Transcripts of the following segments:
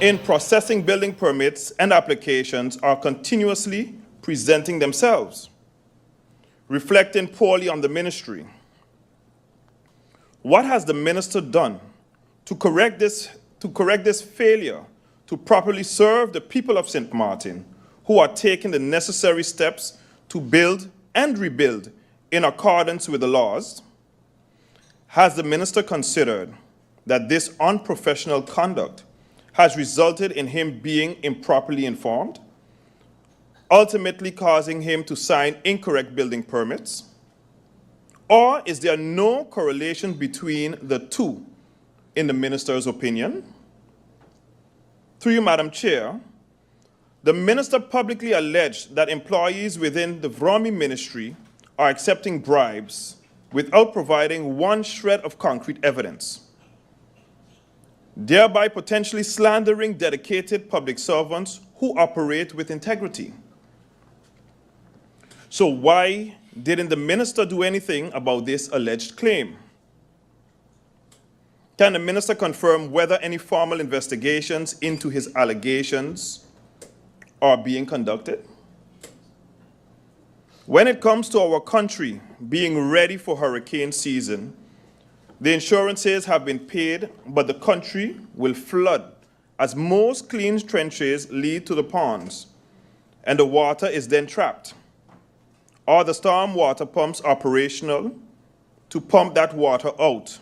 in processing building permits and applications are continuously presenting themselves, reflecting poorly on the ministry. What has the minister done to correct this failure to properly serve the people of St. Martin, who are taking the necessary steps to build and rebuild in accordance with the laws? Has the minister considered that this unprofessional conduct has resulted in him being improperly informed, ultimately causing him to sign incorrect building permits? Or is there no correlation between the two, in the minister's opinion? Through you, Madam Chair, the minister publicly alleged that employees within the VROMI ministry are accepting bribes without providing one shred of concrete evidence, thereby potentially slandering dedicated public servants who operate with integrity. So why didn't the minister do anything about this alleged claim? Can the minister confirm whether any formal investigations into his allegations are being conducted? When it comes to our country being ready for hurricane season, the insurances have been paid, but the country will flood as most clean trenches lead to the ponds, and the water is then trapped. Are the storm water pumps operational to pump that water out?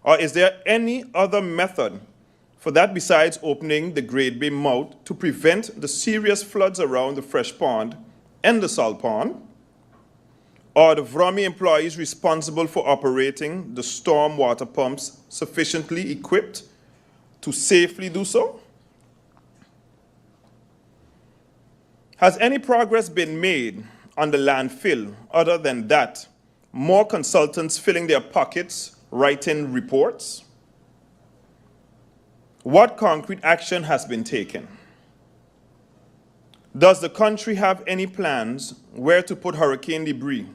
Or is there any other method for that besides opening the Great Bay mouth to prevent the serious floods around the fresh pond and the salt pond? Are the VROMI employees responsible for operating the storm water pumps sufficiently equipped to safely do so? Has any progress been made on the landfill other than that, more consultants filling their pockets writing reports? What concrete action has been taken? Does the country have any plans where to put hurricane debris?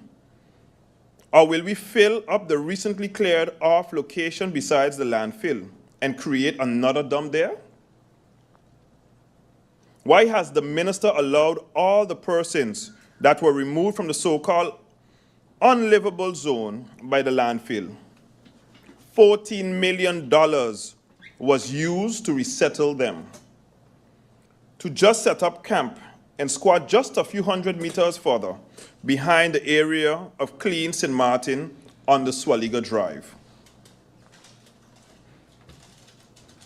Or will we fill up the recently cleared off location besides the landfill and create another dump there? Why has the minister allowed all the persons that were removed from the so-called unlivable zone by the landfill? $14 million was used to resettle them, to just set up camp and squat just a few hundred meters further behind the area of clean St. Martin on the Swaliga Drive.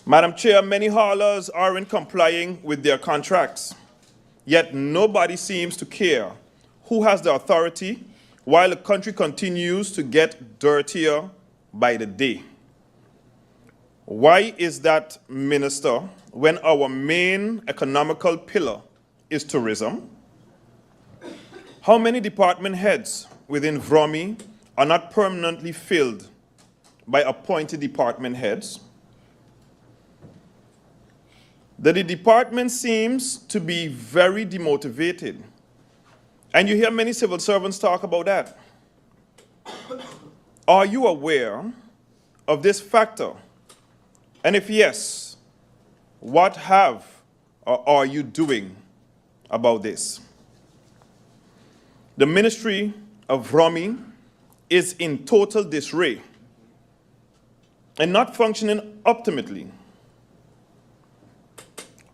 Madam Chair, many haulers aren't complying with their contracts, yet nobody seems to care who has the authority while the country continues to get dirtier by the day. Why is that, Minister, when our main economical pillar is tourism? How many department heads within VROMI are not permanently filled by appointed department heads? The department seems to be very demotivated, and you hear many civil servants talk about that. Are you aware of this factor? And if yes, what have or are you doing about this? The Ministry of VROMI is in total disarray and not functioning optimally.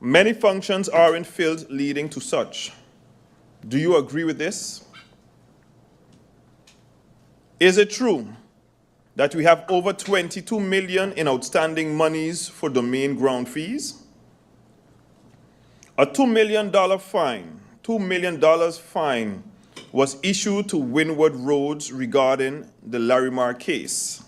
Many functions aren't filled, leading to such. Do you agree with this? Is it true that we have over $22 million in outstanding monies for domain ground fees? A $2 million fine was issued to Windward Roads regarding the Larimar case.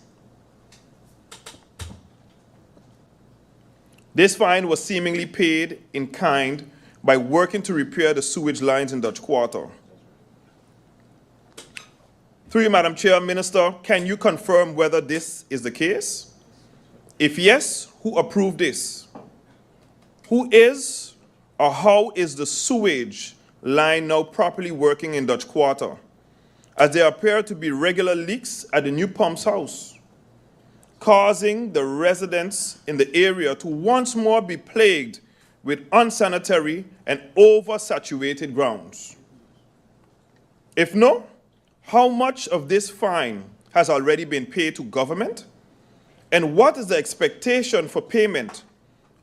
This fine was seemingly paid in kind by working to repair the sewage lines in Dutch Quarter. Through you, Madam Chair, Minister, can you confirm whether this is the case? If yes, who approved this? Who is or how is the sewage line now properly working in Dutch Quarter, as there appear to be regular leaks at the new pump's house, causing the residents in the area to once more be plagued with unsanitary and oversaturated grounds? If no, how much of this fine has already been paid to government? And what is the expectation for payment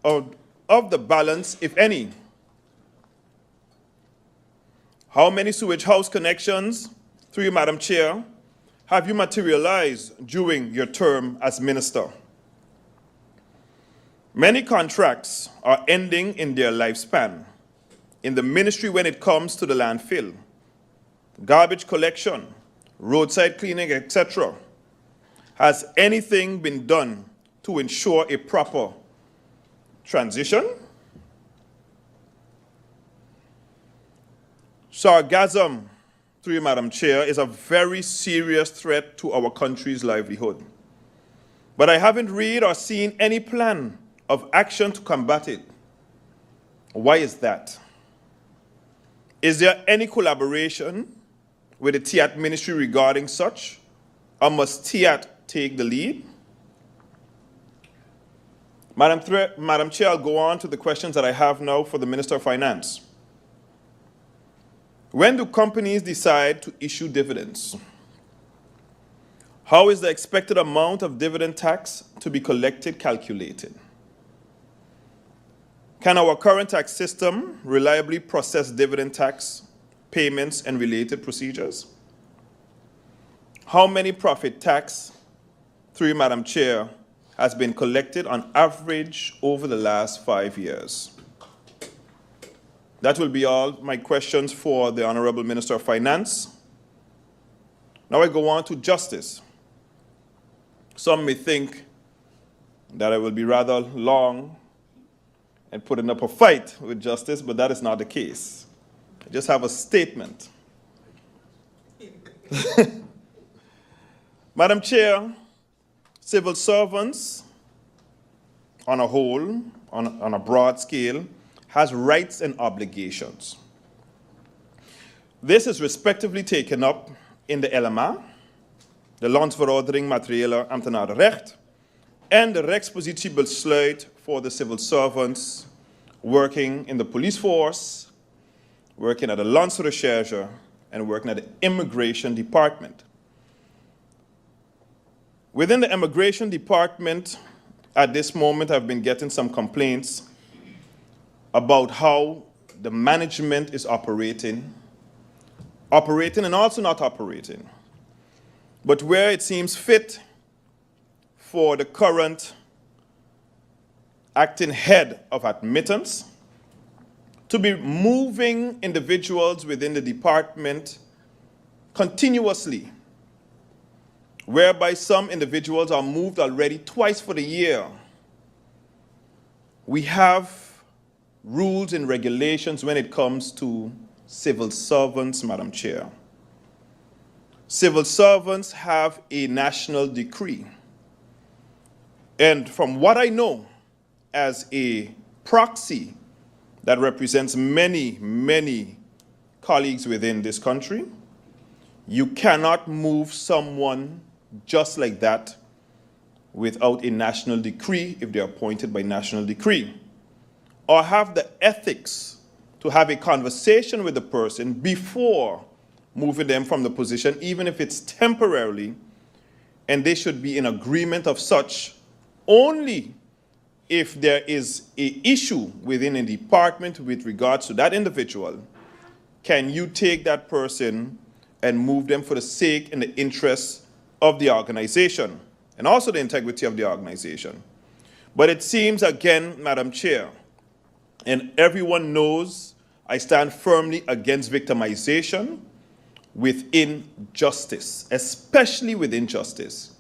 of the balance, if any? How many sewage house connections, through you, Madam Chair, have you materialized during your term as minister? Many contracts are ending in their lifespan in the ministry when it comes to the landfill, garbage collection, roadside cleaning, etc. Has anything been done to ensure a proper transition? Sargassum, through you, Madam Chair, is a very serious threat to our country's livelihood. But I haven't read or seen any plan of action to combat it. Why is that? Is there any collaboration with the TIAT ministry regarding such, or must TIAT take the lead? Madam Chair, I'll go on to the questions that I have now for the Minister of Finance. When do companies decide to issue dividends? How is the expected amount of dividend tax to be collected calculated? Can our current tax system reliably process dividend tax payments and related procedures? How many profit tax, through you, Madam Chair, has been collected on average over the last 5 years? That will be all my questions for the Honorable Minister of Finance. Now I go on to justice. Some may think that I will be rather long and putting up a fight with justice, but that is not the case. I just have a statement. Madam Chair, civil servants on a whole, on a broad scale, has rights and obligations. This is respectively taken up in the LMA, de Landsverordening Materiële Ambtenarenrecht, and the Rechtspositiebesluit for the civil servants working in the police force, working at the Landsrecherche, and working at the Immigration Department. Within the Immigration Department, at this moment, I've been getting some complaints about how the management is operating and also not operating. But where it seems fit for the current acting head of admittance to be moving individuals within the department continuously, whereby some individuals are moved already twice for the year. We have rules and regulations when it comes to civil servants, Madam Chair. Civil servants have a national decree. And from what I know, as a proxy that represents many, many colleagues within this country, you cannot move someone just like that without a national decree if they're appointed by national decree, or have the ethics to have a conversation with the person before moving them from the position, even if it's temporarily, and they should be in agreement of such only if there is an issue within a department with regards to that individual. Can you take that person and move them for the sake and the interests of the organization and also the integrity of the organization? But it seems, again, Madam Chair, and everyone knows I stand firmly against victimization within justice, especially within justice.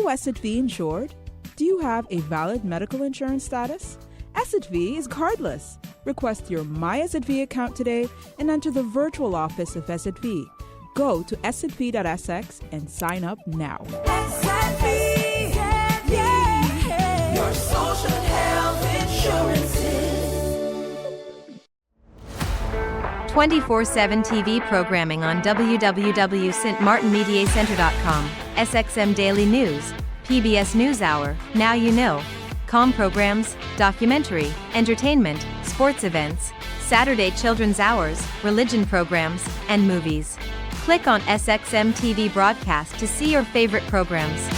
you SZV insured? Do you have a valid medical insurance status? SZV is cardless. Request your My SZV account today and enter the virtual office of SZV. Go to szv.sx and sign up now. SZV, yeah, your social health insurances. 24/7 TV programming on www.stmartinmediacenter.com, SXM Daily News, PBS NewsHour, Now You Know, Com programs, documentary, entertainment, sports events, Saturday children's hours, religion programs, and movies. Click on SXM TV broadcast to see your favorite programs.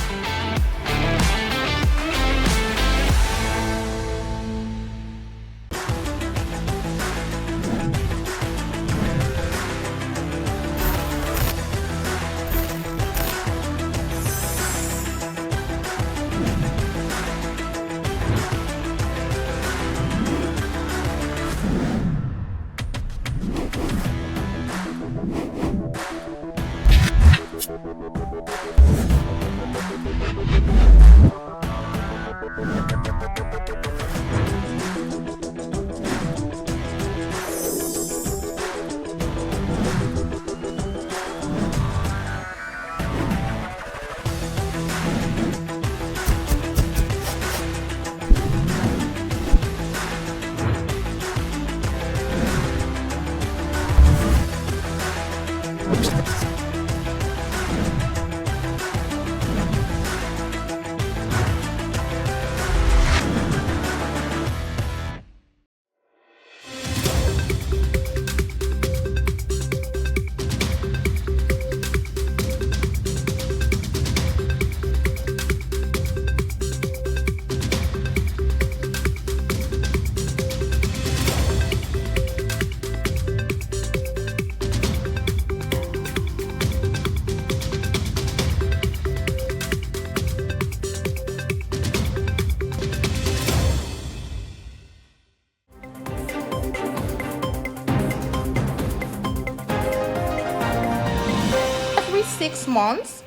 Every 6 months,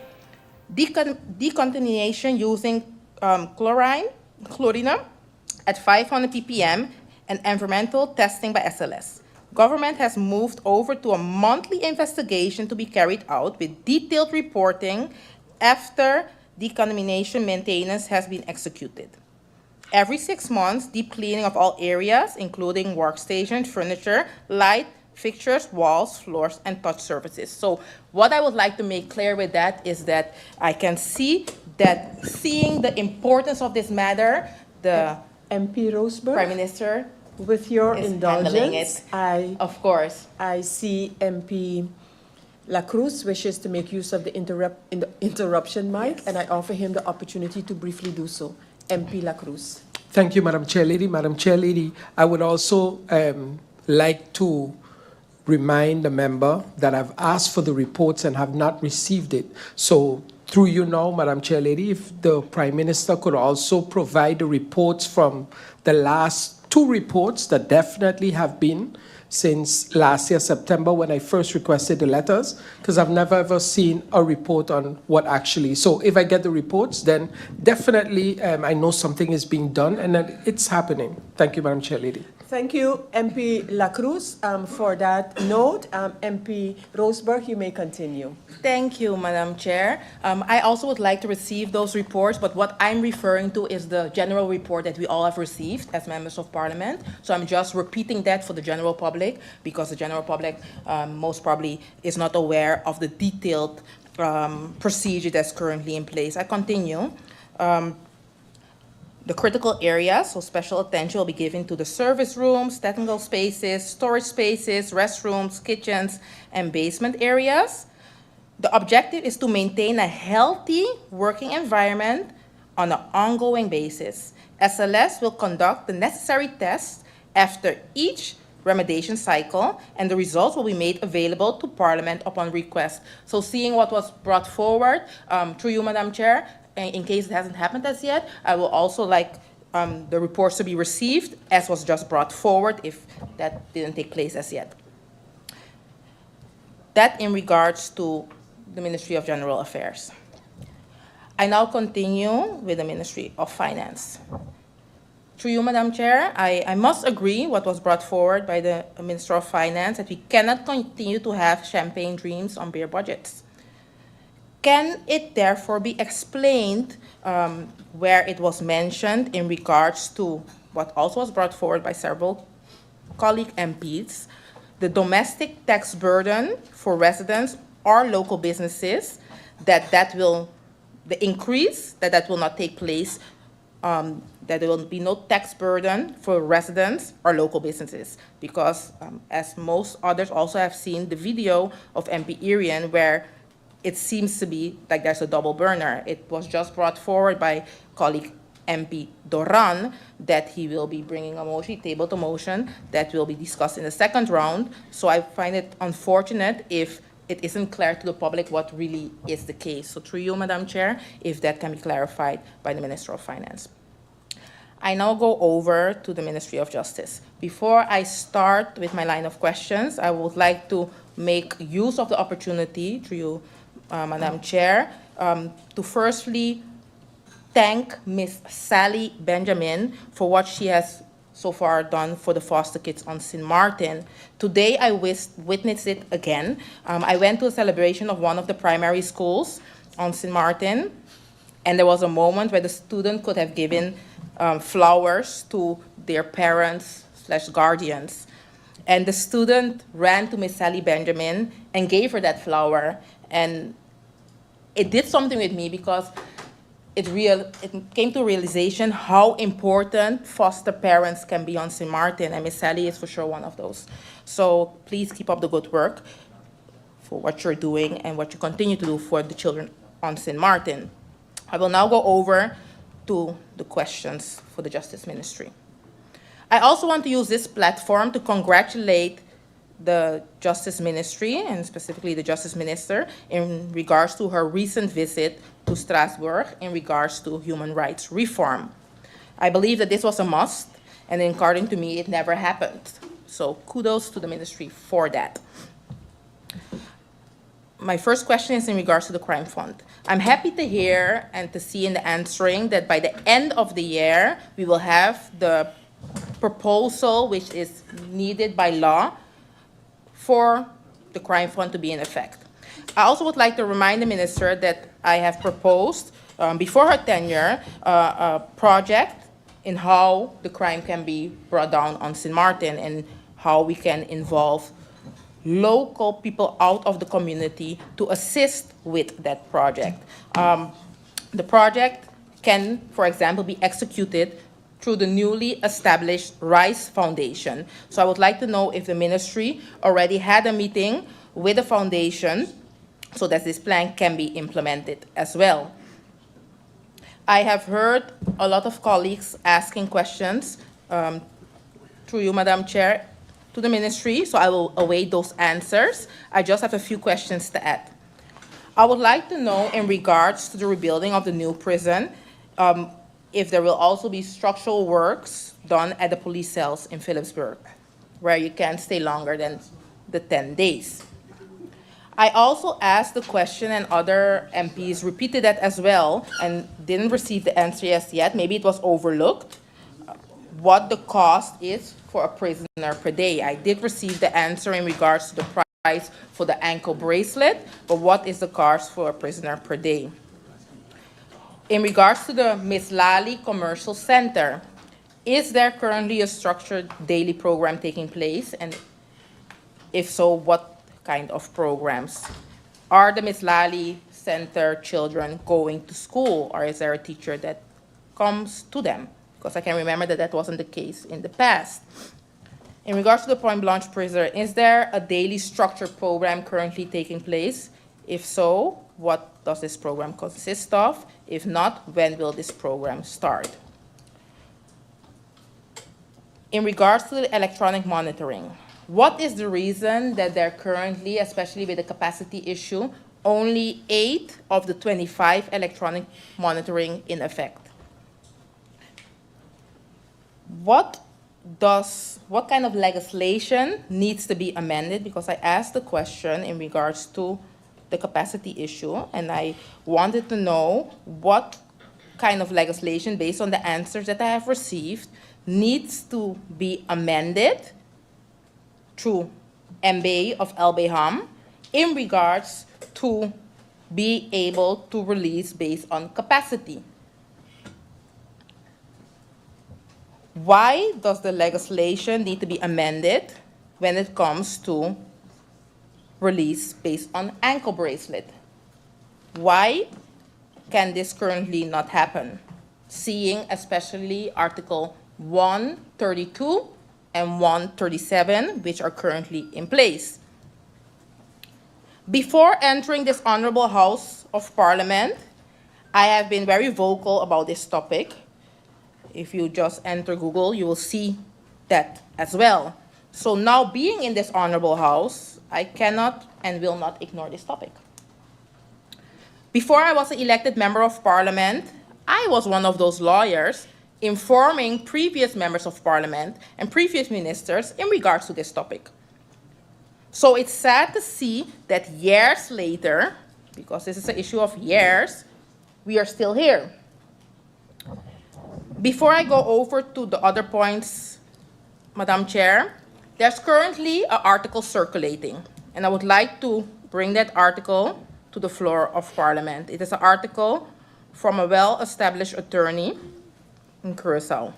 decontamination using chlorina at 500 ppm and environmental testing by SLS. Government has moved over to a monthly investigation to be carried out with detailed reporting after decontamination maintenance has been executed. Every 6 months, deep cleaning of all areas, including workstations, furniture, light, fixtures, walls, floors, and touch surfaces. So what I would like to make clear with that is that I can see that seeing the importance of this matter, the MP Roseberg, Prime Minister with your is handling indulgence, it. Of course. I see MP La Cruz wishes to make use of the interruption mic, Yes. and I offer him the opportunity to briefly do so. MP La Cruz. Thank you, Madam Chair Lady. Madam Chair Lady, I would also like to remind the member that I've asked for the reports and have not received it. So through you now, Madam Chair Lady, if the Prime Minister could also provide the reports from the last 2 reports that definitely have been since last year, September, when I first requested the letters, because I've never ever seen a report on what actually. So if I get the reports, then definitely I know something is being done and that it's happening. Thank you, Madam Chair Lady. Thank you, MP La Cruz, for that note. MP Roseberg, you may continue. Thank you, Madam Chair. I also would like to receive those reports, but what I'm referring to is the general report that we all have received as members of Parliament. So I'm just repeating that for the general public, because the general public most probably is not aware of the detailed procedure that's currently in place. I continue. The critical areas, so special attention will be given to the service rooms, technical spaces, storage spaces, restrooms, kitchens, and basement areas. The objective is to maintain a healthy working environment on an ongoing basis. SLS will conduct the necessary tests after each remediation cycle, and the results will be made available to Parliament upon request. So seeing what was brought forward, through you, Madam Chair, in case it hasn't happened as yet, I will also like the reports to be received as was just brought forward if that didn't take place as yet. That in regards to the Ministry of General Affairs. I now continue with the Ministry of Finance. Through you, Madam Chair, I must agree what was brought forward by the Minister of Finance that we cannot continue to have champagne dreams on bare budgets. Can it therefore be explained where it was mentioned in regards to what also was brought forward by several colleague MPs, the domestic tax burden for residents or local businesses, that will, the increase, that will not take place, that there will be no tax burden for residents or local businesses. Because as most others also have seen the video of MP Irian where it seems to be like there's a double burner. It was just brought forward by colleague MP Doran that he will be bringing a motion, tabled a motion that will be discussed in the second round. So I find it unfortunate if it isn't clear to the public what really is the case. So through you, Madam Chair, if that can be clarified by the Minister of Finance. I now go over to the Ministry of Justice. Before I start with my line of questions, I would like to make use of the opportunity, through you, Madam Chair, to firstly thank Ms. Sally Benjamin for what she has so far done for the foster kids on St. Martin. Today, I witnessed it again. I went to a celebration of one of the primary schools on St. Martin, and there was a moment where the student could have given flowers to their parents/guardians. And the student ran to Miss Sally Benjamin and gave her that flower. And it did something with me because it came to realization how important foster parents can be on St. Martin, and Miss Sally is for sure one of those. So please keep up the good work for what you're doing and what you continue to do for the children on St. Martin. I will now go over to the questions for the Justice Ministry. I also want to use this platform to congratulate the Justice Ministry, and specifically the Justice Minister, in regards to her recent visit to Strasbourg in regards to human rights reform. I believe that this was a must, and according to me, it never happened. So kudos to the ministry for that. My first question is in regards to the crime fund. I'm happy to hear and to see in the answering that by the end of the year, we will have the proposal which is needed by law for the crime fund to be in effect. I also would like to remind the minister that I have proposed, before her tenure, a project in how the crime can be brought down on St. Martin and how we can involve local people out of the community to assist with that project. The project can, for example, be executed through the newly established Rice Foundation. So I would like to know if the ministry already had a meeting with the foundation so that this plan can be implemented as well. I have heard a lot of colleagues asking questions through you, Madam Chair, to the ministry, so I will await those answers. I just have a few questions to add. I would like to know in regards to the rebuilding of the new prison, if there will also be structural works done at the police cells in Philipsburg, where you can't stay longer than the 10 days. I also asked the question, and other MPs repeated that as well, and didn't receive the answer as yet. Maybe it was overlooked, what the cost is for a prisoner per day. I did receive the answer in regards to the price for the ankle bracelet, but what is the cost for a prisoner per day? In regards to the Miss Lally Commercial Center, is there currently a structured daily program taking place? And if so, what kind of programs? Are the Miss Lally Center children going to school, or is there a teacher that comes to them? Because I can remember that that wasn't the case in the past. In regards to the Point Blanche prison, is there a daily structured program currently taking place? If so, what does this program consist of? If not, when will this program start? In regards to the electronic monitoring, what is the reason that there currently, especially with the capacity issue, only 8 of the 25 electronic monitoring in effect? What kind of legislation needs to be amended? Because I asked the question in regards to the capacity issue, and I wanted to know what kind of legislation, based on the answers that I have received, needs to be amended through MBA of LBHAM in regards to be able to release based on capacity. Why does the legislation need to be amended when it comes to release based on ankle bracelet? Why can this currently not happen? Seeing especially Article 132 and 137, which are currently in place. Before entering this Honorable House of Parliament, I have been very vocal about this topic. If you just enter Google, you will see that as well. So now being in this Honorable House, I cannot and will not ignore this topic. Before I was an elected member of Parliament, I was one of those lawyers informing previous members of Parliament and previous ministers in regards to this topic. So it's sad to see that years later, because this is an issue of years, we are still here. Before I go over to the other points, Madam Chair, there's currently an article circulating, and I would like to bring that article to the floor of Parliament. It is an article from a well-established attorney in Curaçao.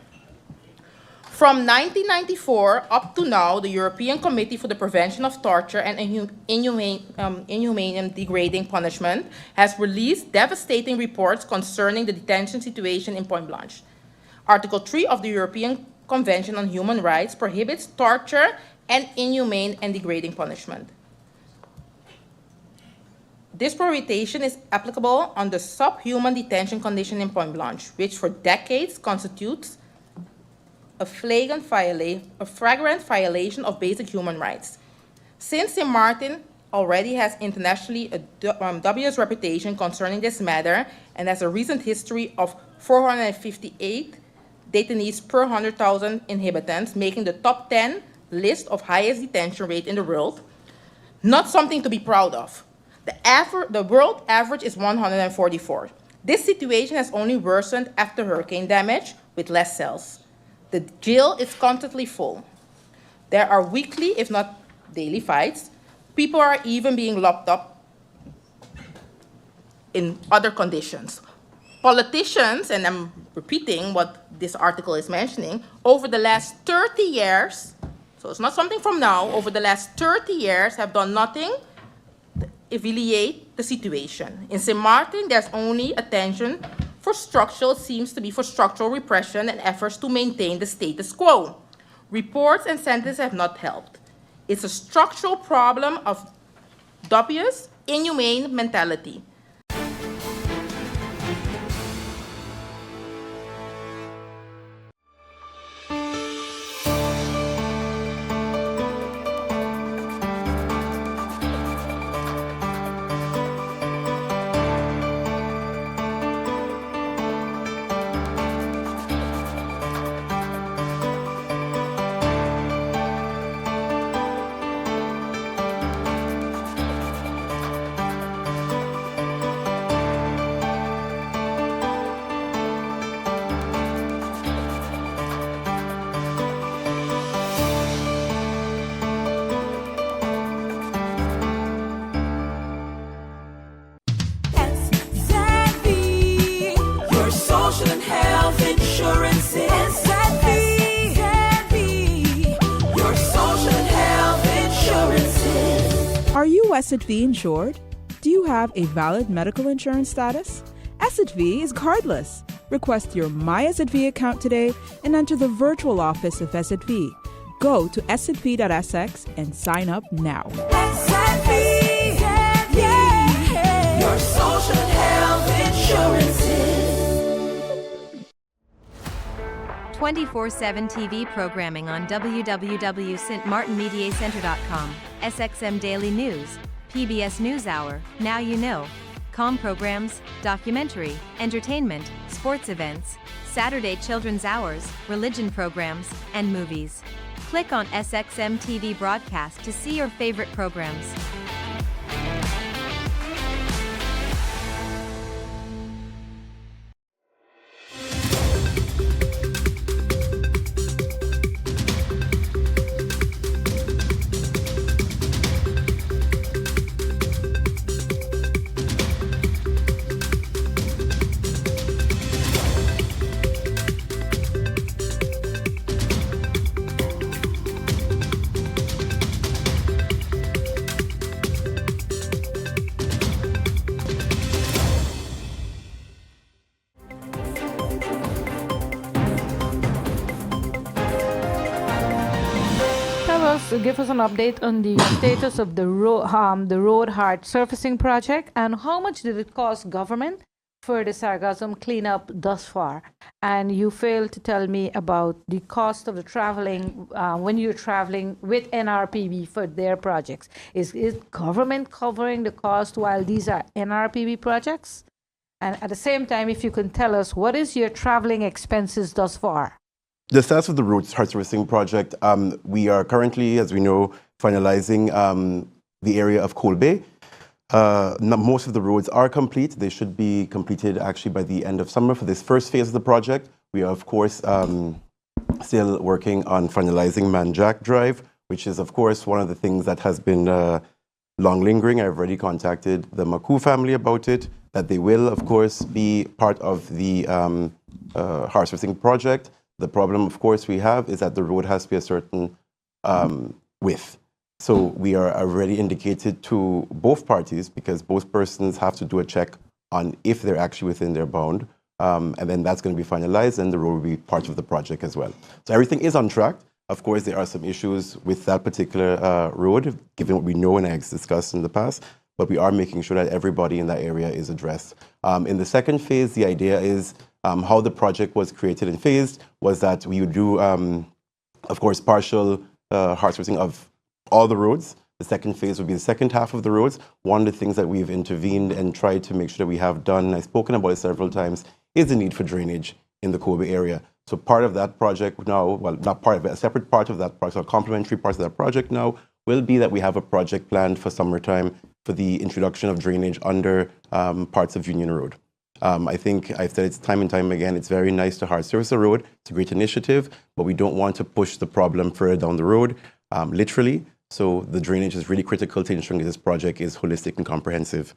From 1994 up to now, the European Committee for the Prevention of Torture and Inhumane and Degrading Punishment has released devastating reports concerning the detention situation in Point Blanche. Article 3 of the European Convention on Human Rights prohibits torture and inhumane and degrading punishment. This prohibition is applicable on the subhuman detention condition in Point Blanche, which for decades constitutes a flagrant violation of basic human rights. Since St. Martin already has internationally a dubious reputation concerning this matter and has a recent history of 458 detainees per 100,000 inhabitants, making the top 10 list of highest detention rate in the world, not something to be proud of. The world average is 144. This situation has only worsened after hurricane damage with less cells. The jail is constantly full. There are weekly, if not daily fights. People are even being locked up in other conditions. Politicians, and I'm repeating what this article is mentioning, over the last 30 years, so it's not something from now, over the last 30 years have done nothing to alleviate the situation. In St. Martin, there's only attention for structural, seems to be for structural repression and efforts to maintain the status quo. Reports and sentences have not helped. It's a structural problem of dubious, inhumane mentality. Are you SXV insured? Do you have a valid medical insurance status? SXV is cardless. Request your My SXV account today and enter the virtual office of SXV. Go to sxv.sx and sign up now. SXV, yeah, your social health insurances. 24/7 TV programming on www.stmartinmediacenter.com, SXM Daily News, PBS NewsHour, Now You Know, com programs, documentary, entertainment, sports events, Saturday children's hours, religion programs, and movies. Click on SXM TV broadcast to see your favorite programs. give us an update on the status of the road hard surfacing project, and how much did it cost government for the sargassum cleanup thus far? And you failed to tell me about the cost of the traveling when you're traveling with NRPB for their projects. Is government covering the cost while these are NRPB projects? And at the same time, if you can tell us, what is your traveling expenses thus far? The status of the road hard surfacing project, we are currently, as we know, finalizing the area of Coal Bay. Most of the roads are complete. They should be completed actually by the end of summer for this first phase of the project. We are, of course, still working on finalizing Manjack Drive, which is, of course, one of the things that has been long lingering. I've already contacted the Maku family about it, that they will, of course, be part of the hard surfacing project. The problem, of course, we have is that the road has to be a certain width. So we are already indicated to both parties, because both persons have to do a check on if they're actually within their bound. And then that's going to be finalized, and the road will be part of the project as well. So everything is on track. Of course, there are some issues with that particular road, given what we know and I've discussed in the past, but we are making sure that everybody in that area is addressed. In the second phase, the idea is how the project was created and phased was that we would do, of course, partial hard surfacing of all the roads. The second phase would be the second half of the roads. One of the things that we've intervened and tried to make sure that we have done, and I've spoken about it several times, is the need for drainage in the Kobe area. So part of that project now, well, not part of it, a separate part of that project, so a complementary part of that project now will be that we have a project planned for summertime for the introduction of drainage under parts of Union Road. I think I've said it time and time again, it's very nice to hard surface a road. It's a great initiative, but we don't want to push the problem further down the road, literally. So the drainage is really critical to ensuring that this project is holistic and comprehensive.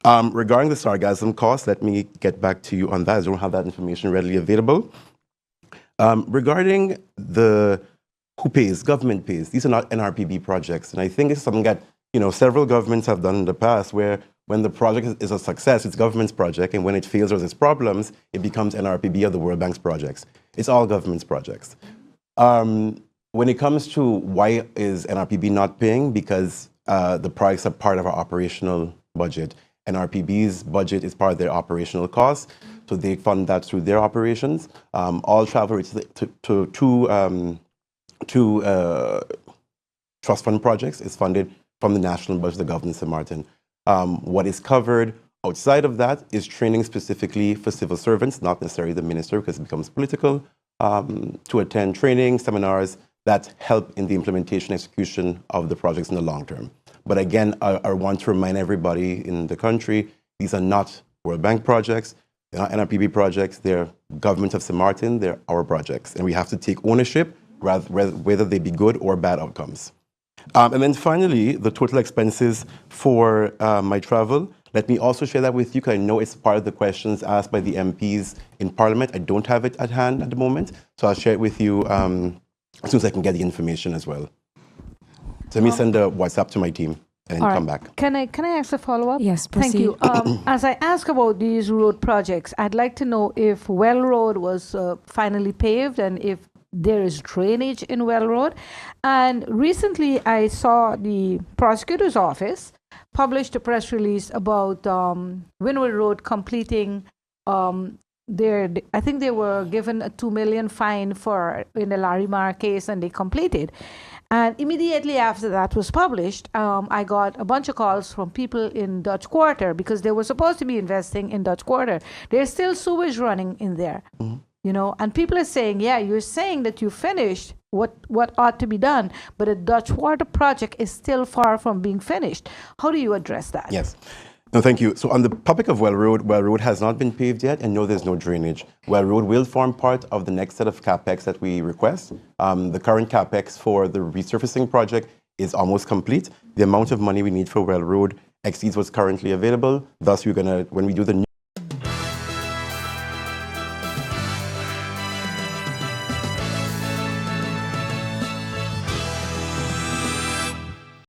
Regarding the sargassum cost, let me get back to you on that. I don't have that information readily available. Regarding the who pays, government pays. These are not NRPB projects. And I think it's something that several governments have done in the past, where when the project is a success, it's government's project, and when it fails or there's problems, it becomes NRPB or the World Bank's projects. It's all government's projects. When it comes to why is NRPB not paying, because the projects are part of our operational budget. NRPB's budget is part of their operational costs, so they fund that through their operations. All travel related to trust fund projects is funded from the national budget of the government of St. Martin. What is covered outside of that is training specifically for civil servants, not necessarily the minister, because it becomes political, to attend training, seminars that help in the implementation and execution of the projects in the long term. But again, I want to remind everybody in the country, these are not World Bank projects, they're not NRPB projects, they're government of St. Martin, they're our projects. And we have to take ownership, whether they be good or bad outcomes. And then finally, the total expenses for my travel. Let me also share that with you, because I know it's part of the questions asked by the MPs in Parliament. I don't have it at hand at the moment, so I'll share it with you as soon as I can get the information as well. So let me send a WhatsApp to my team and then come back. Can I ask a follow-up? Yes, proceed. Thank you. As I ask about these road projects, I'd like to know if Well Road was finally paved and if there is drainage in Well Road. And recently I saw the prosecutor's office published a press release about Windward Road completing I think they were given a $2 million fine in the Larimar case, and they completed. And immediately after that was published, I got a bunch of calls from people in Dutch Quarter, because they were supposed to be investing in Dutch Quarter. There's still sewage running in there. Mm-hmm. And people are saying, yeah, you're saying that you finished what ought to be done, but the Dutch Water project is still far from being finished. How do you address that? Yes. No, thank you. So on the topic of Well Road has not been paved yet, and no, there's no drainage. Well Road will form part of the next set of CapEx that we request. The current CapEx for the resurfacing project is almost complete. The amount of money we need for Well Road exceeds what's currently available. Thus, when we do the